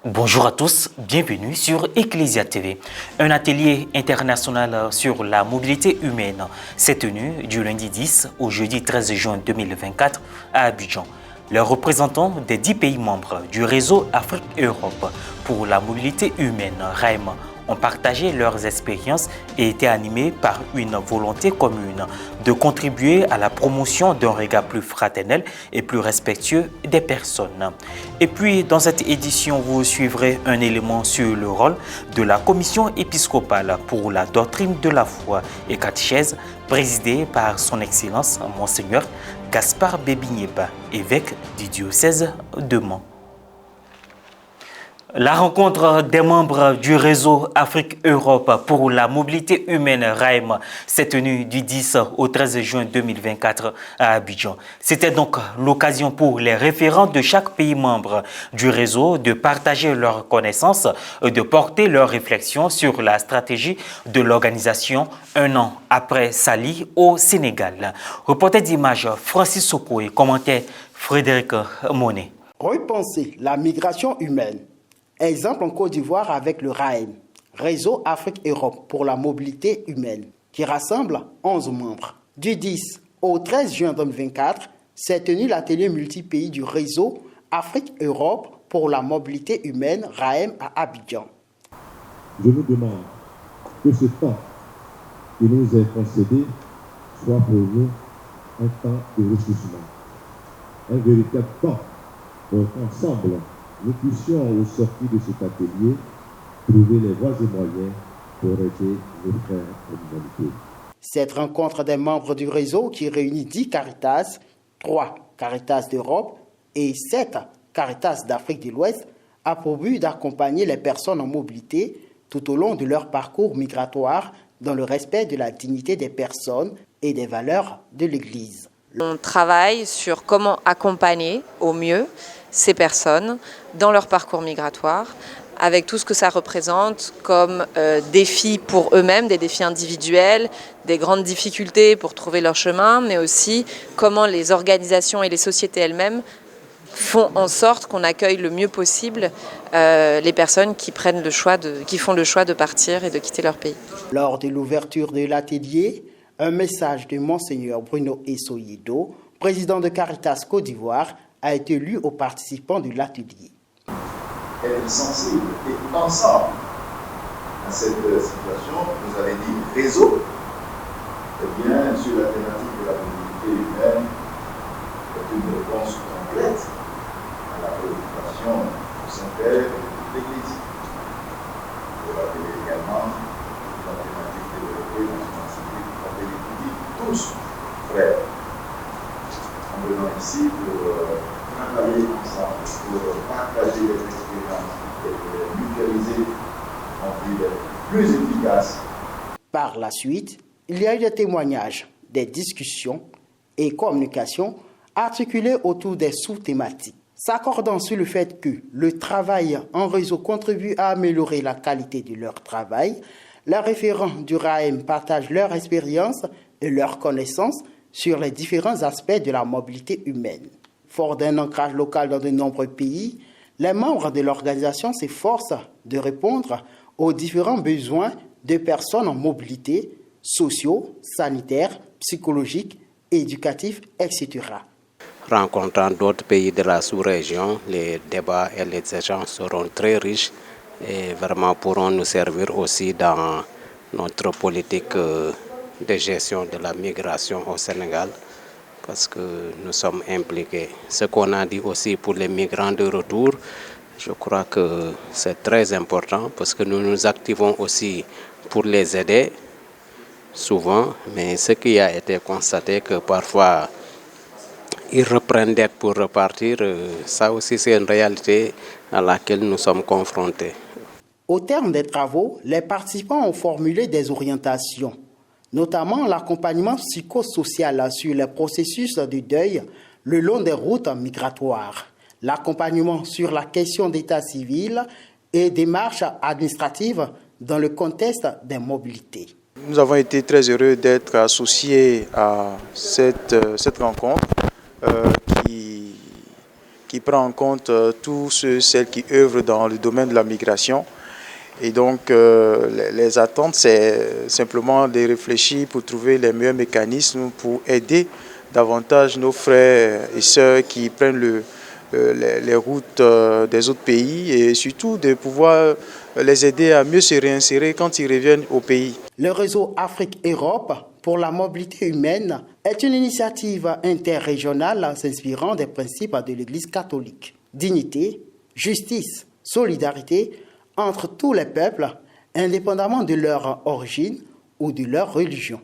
Bonjour à tous, bienvenue sur Ecclesia TV. Un atelier international sur la mobilité humaine s'est tenu du lundi 10 au jeudi 13 juin 2024 à Abidjan. Les représentants des 10 pays membres du réseau Afrique-Europe pour la mobilité humaine, RAEM, ont partagé leurs expériences et étaient animés par une volonté commune de contribuer à la promotion d'un regard plus fraternel et plus respectueux des personnes. Et puis, dans cette édition, vous suivrez un élément sur le rôle de la Commission épiscopale pour la doctrine de la foi et catéchèse, présidée par son Excellence Monseigneur Gaspard Bébigneba, évêque du diocèse de Mans. La rencontre des membres du réseau Afrique-Europe pour la mobilité humaine RAEM s'est tenue du 10 au 13 juin 2024 à Abidjan. C'était donc l'occasion pour les référents de chaque pays membre du réseau de partager leurs connaissances et de porter leurs réflexions sur la stratégie de l'organisation un an après Sali au Sénégal. Reporter d'image Francis Soko et commentaire Frédéric Monet. Repenser la migration humaine. Exemple en Côte d'Ivoire avec le RAEM, Réseau Afrique-Europe pour la mobilité humaine, qui rassemble 11 membres. Du 10 au 13 juin 2024, s'est tenu l'atelier multi-pays du Réseau Afrique-Europe pour la mobilité humaine RAEM à Abidjan. Je vous demande que ce temps qui nous est concédé soit pour nous un temps de ressourcement, un véritable temps pour qu'ensemble, nous puissions, au sortir de cet atelier, trouver les voies et moyens pour aider nos frères en humanité. Cette rencontre des membres du réseau qui réunit 10 Caritas, 3 Caritas d'Europe et 7 Caritas d'Afrique de l'Ouest a pour but d'accompagner les personnes en mobilité tout au long de leur parcours migratoire dans le respect de la dignité des personnes et des valeurs de l'Église. On travaille sur comment accompagner au mieux ces personnes dans leur parcours migratoire, avec tout ce que ça représente comme défis pour eux-mêmes, des défis individuels, des grandes difficultés pour trouver leur chemin, mais aussi comment les organisations et les sociétés elles-mêmes font en sorte qu'on accueille le mieux possible les personnes qui font le choix de partir et de quitter leur pays. Lors de l'ouverture de l'atelier, un message de Monseigneur Bruno Essoyedo, président de Caritas Côte d'Ivoire, a été lu aux participants de l'atelier. Être sensible et ensemble à cette situation, vous avez dit réseau, eh bien, sur la thématique de la mobilité humaine, c'est une réponse complète à la préoccupation du Saint-Père et de l'Église. Vous rappelez également la thématique développée dans une enseignement qui s'appelle l'étude tous frères. En venant ici pour travailler ensemble, pour partager les expériences et pour les mutualiser en vue d'être plus efficaces. Par la suite, il y a eu des témoignages, des discussions et communications articulées autour des sous-thématiques, s'accordant sur le fait que le travail en réseau contribue à améliorer la qualité de leur travail. Les référents du RAEM partagent leur expérience et leurs connaissances sur les différents aspects de la mobilité humaine. Fort d'un ancrage local dans de nombreux pays, les membres de l'organisation s'efforcent de répondre aux différents besoins de personnes en mobilité, sociaux, sanitaires, psychologiques, éducatifs, etc. Rencontrant d'autres pays de la sous-région, les débats et les échanges seront très riches et vraiment pourront nous servir aussi dans notre politique de gestion de la migration au Sénégal, parce que nous sommes impliqués. Ce qu'on a dit aussi pour les migrants de retour, je crois que c'est très important parce que nous nous activons aussi pour les aider souvent, mais ce qui a été constaté que parfois ils reprennent dette pour repartir, ça aussi c'est une réalité à laquelle nous sommes confrontés. Au terme des travaux, les participants ont formulé des orientations, notamment l'accompagnement psychosocial sur les processus de deuil le long des routes migratoires, l'accompagnement sur la question d'état civil et démarches administratives dans le contexte des mobilités. Nous avons été très heureux d'être associés à cette rencontre qui qui prend en compte tous celles qui œuvrent dans le domaine de la migration. Et donc, les attentes, c'est simplement de réfléchir pour trouver les meilleurs mécanismes pour aider davantage nos frères et sœurs qui prennent les routes des autres pays et surtout de pouvoir les aider à mieux se réinsérer quand ils reviennent au pays. Le réseau Afrique-Europe pour la mobilité humaine est une initiative interrégionale s'inspirant des principes de l'Église catholique. Dignité, justice, solidarité entre tous les peuples, indépendamment de leur origine ou de leur religion.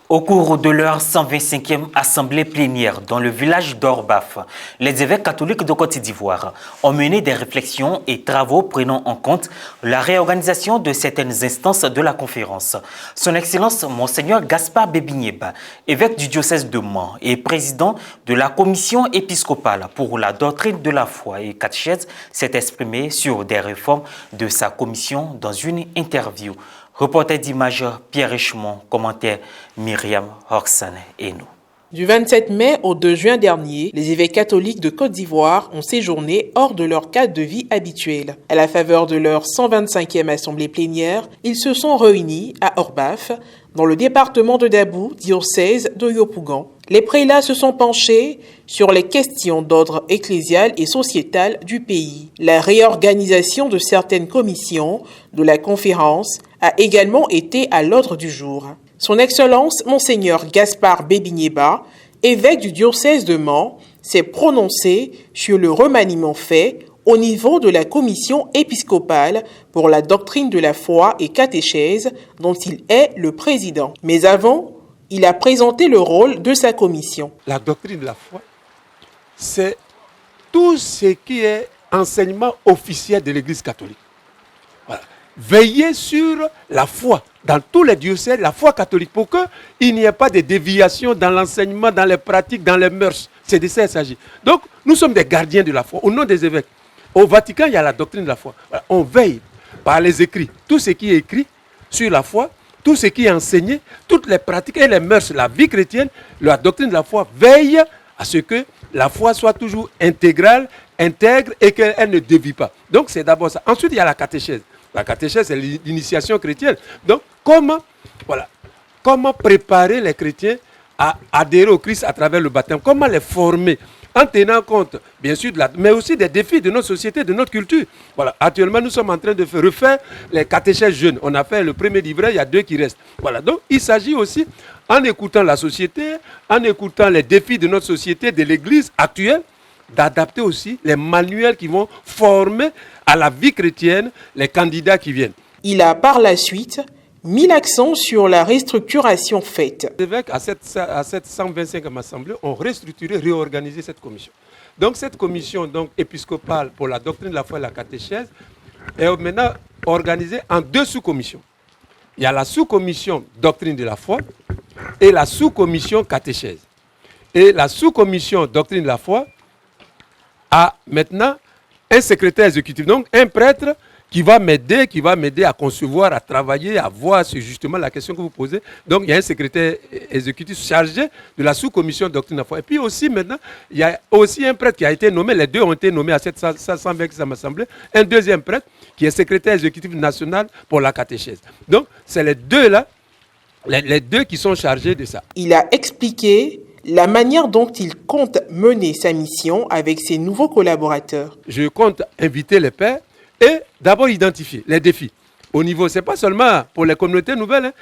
Au cours de leur 125e assemblée plénière dans le village d'Orbaf, les évêques catholiques de Côte d'Ivoire ont mené des réflexions et travaux prenant en compte la réorganisation de certaines instances de la conférence. Son Excellence Monseigneur Gaspard Bébigneba, évêque du diocèse de Mans et président de la commission épiscopale pour la doctrine de la foi et catéchèse, s'est exprimé sur des réformes de sa commission dans une interview. Reporter d'images Pierre Richemont, commentaire Myriam Roxane et nous. Du 27 mai au 2 juin dernier, les évêques catholiques de Côte d'Ivoire ont séjourné hors de leur cadre de vie habituel. À la faveur de leur 125e assemblée plénière, ils se sont réunis à Orbaf, dans le département de Dabou, diocèse de Yopougon. Les prélats se sont penchés sur les questions d'ordre ecclésial et sociétal du pays. La réorganisation de certaines commissions de la conférence a également été à l'ordre du jour. Son Excellence Monseigneur Gaspard Bébigneba, évêque du diocèse de Mans, s'est prononcé sur le remaniement fait au niveau de la commission épiscopale pour la doctrine de la foi et catéchèse dont il est le président. Mais avant, il a présenté le rôle de sa commission. La doctrine de la foi, c'est tout ce qui est enseignement officiel de l'Église catholique. Voilà. Veiller sur la foi dans tous les diocèses, la foi catholique, pour qu'il n'y ait pas de déviation dans l'enseignement, dans les pratiques, dans les mœurs. C'est de ça qu'il s'agit. Donc, nous sommes des gardiens de la foi, au nom des évêques. Au Vatican, il y a la doctrine de la foi. Voilà. On veille par les écrits, tout ce qui est écrit sur la foi, tout ce qui est enseigné, toutes les pratiques et les mœurs, la vie chrétienne, la doctrine de la foi veille à ce que la foi soit toujours intégrale, intègre et qu'elle ne dévie pas. Donc, c'est d'abord ça. Ensuite, il y a la catéchèse. La catéchèse, c'est l'initiation chrétienne. Donc, comment préparer les chrétiens à adhérer au Christ à travers le baptême? Comment les former en tenant compte, bien sûr, mais aussi des défis de notre société, de notre culture. Voilà. Actuellement, nous sommes en train de refaire les catéchèses jeunes. On a fait le premier livret, il y a 2 qui restent. Voilà. Donc, il s'agit aussi, en écoutant la société, en écoutant les défis de notre société, de l'Église actuelle, d'adapter aussi les manuels qui vont former à la vie chrétienne les candidats qui viennent. Il a par la suite mis l'accent sur la restructuration faite. Les évêques, à cette 125e assemblée, ont restructuré, réorganisé cette commission. Donc cette commission épiscopale pour la doctrine de la foi et la catéchèse est maintenant organisée en 2 sous-commissions. Il y a la sous-commission doctrine de la foi et la sous-commission catéchèse. Et la sous-commission doctrine de la foi a maintenant un secrétaire exécutif, donc un prêtre qui va m'aider à concevoir, à travailler, à voir sur justement la question que vous posez. Donc, il y a un secrétaire exécutif chargé de la sous-commission doctrine de la foi. Et puis aussi, maintenant, il y a aussi un prêtre qui a été nommé, les 2 ont été nommés à cette 120e assemblée, un deuxième prêtre qui est secrétaire exécutif national pour la catéchèse. Donc, c'est les 2 là, les 2 qui sont chargés de ça. Il a expliqué la manière dont il compte mener sa mission avec ses nouveaux collaborateurs. Je compte inviter les pères et d'abord identifier les défis. Au niveau, ce n'est pas seulement pour les communautés nouvelles,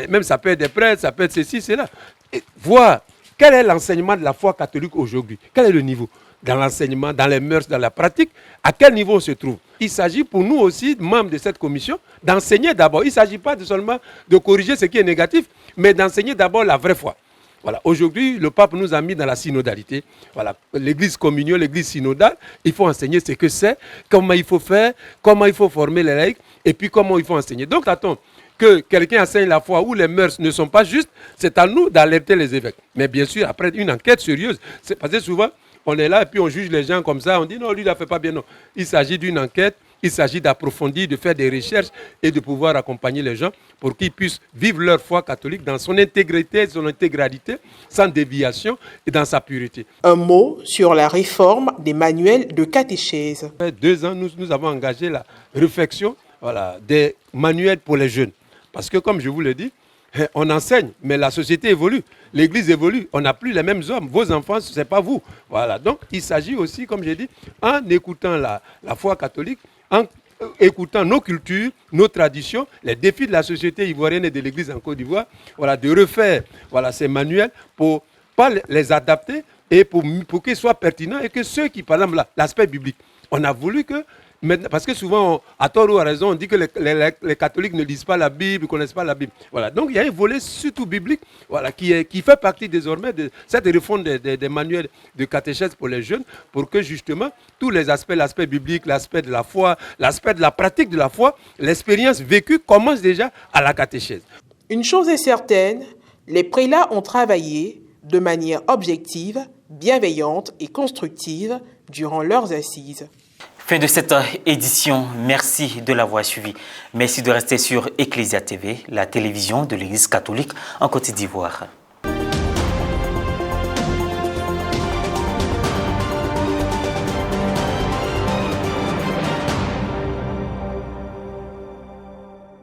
même ça peut être des prêtres, ça peut être ceci, cela. Et voir quel est l'enseignement de la foi catholique aujourd'hui. Quel est le niveau dans l'enseignement, dans les mœurs, dans la pratique, à quel niveau on se trouve. Il s'agit pour nous aussi, membres de cette commission, d'enseigner d'abord. Il ne s'agit pas seulement de corriger ce qui est négatif, mais d'enseigner d'abord la vraie foi. Voilà. Aujourd'hui, le pape nous a mis dans la synodalité. Voilà. L'église communion, l'église synodale, il faut enseigner ce que c'est, comment il faut faire, comment il faut former les laïcs, et puis comment il faut enseigner. Donc, attends, que quelqu'un enseigne la foi où les mœurs ne sont pas justes, c'est à nous d'alerter les évêques. Mais bien sûr, après une enquête sérieuse, c'est parce que souvent, on est là et puis on juge les gens comme ça, on dit non, lui, il ne fait pas bien. Non. Il s'agit d'une enquête il s'agit d'approfondir, de faire des recherches et de pouvoir accompagner les gens pour qu'ils puissent vivre leur foi catholique dans son intégrité, son intégralité, sans déviation et dans sa pureté. Un mot sur la réforme des manuels de catéchèse. Il y a 2 ans, nous avons engagé la réflexion des manuels pour les jeunes. Parce que comme je vous l'ai dit, on enseigne, mais la société évolue, l'Église évolue, on n'a plus les mêmes hommes, vos enfants, ce n'est pas vous. Voilà. Donc il s'agit aussi, comme j'ai dit, en écoutant la foi catholique, en écoutant nos cultures, nos traditions, les défis de la société ivoirienne et de l'Église en Côte d'Ivoire, de refaire ces manuels pour pas les adapter et pour qu'ils soient pertinents et que ceux qui, par exemple, l'aspect biblique, on a voulu que, parce que souvent, à tort ou à raison, on dit que les catholiques ne lisent pas la Bible, ne connaissent pas la Bible. Voilà. Donc il y a un volet surtout biblique qui fait partie désormais de cette refonte des manuels de catéchèse pour les jeunes, pour que justement tous les aspects, l'aspect biblique, l'aspect de la foi, l'aspect de la pratique de la foi, l'expérience vécue commence déjà à la catéchèse. Une chose est certaine, les prélats ont travaillé de manière objective, bienveillante et constructive durant leurs assises. Fin de cette édition, merci de l'avoir suivi. Merci de rester sur Ecclesia TV, la télévision de l'Église catholique en Côte d'Ivoire.